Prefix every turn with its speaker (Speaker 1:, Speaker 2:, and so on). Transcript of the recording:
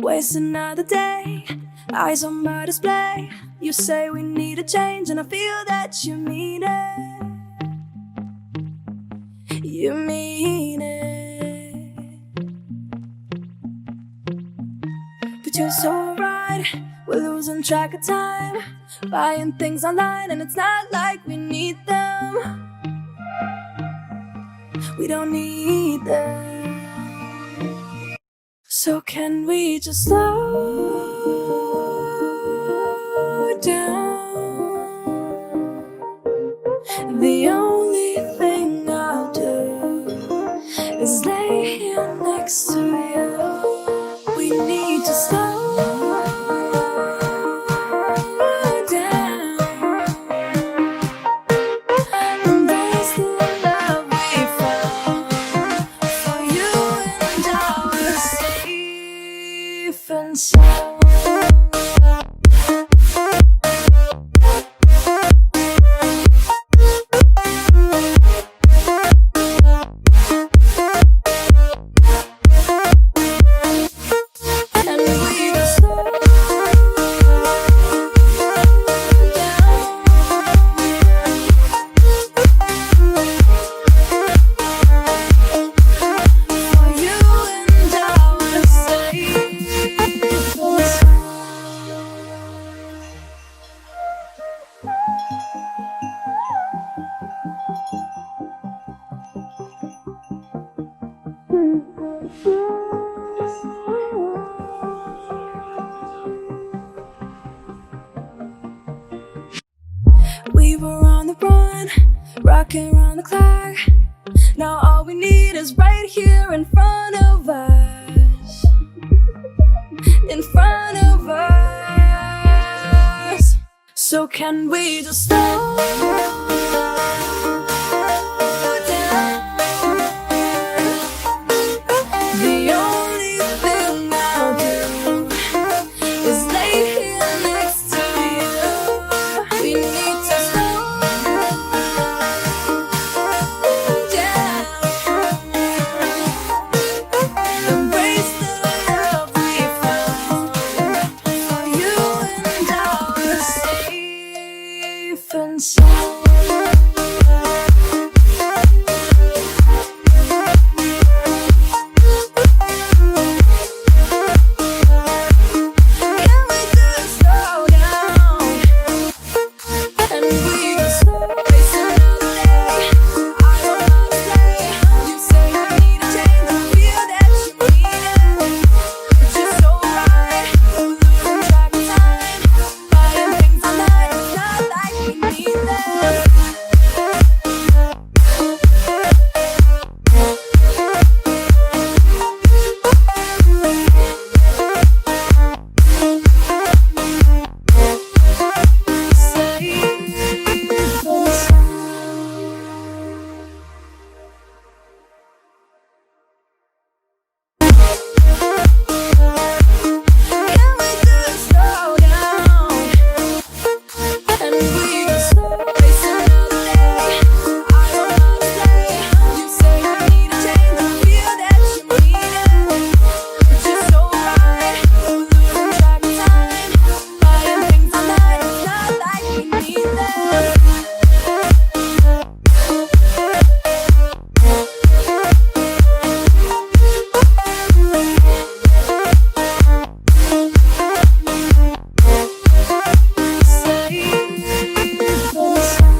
Speaker 1: Waste another day, eyes on my display. You say we need a change, and I feel that you mean it. You mean it. But you're so right, we're losing track of time, buying things online, and it's not like we need them. We don't need them. So can we just slow down? The only thing I'll do is lay here next to you. We need to slow down. Embrace the love we found. For you and I are safe and sound. We were on the run, rocking around the clock. Now all we need is right here in front of us. In front of us. So can we just slow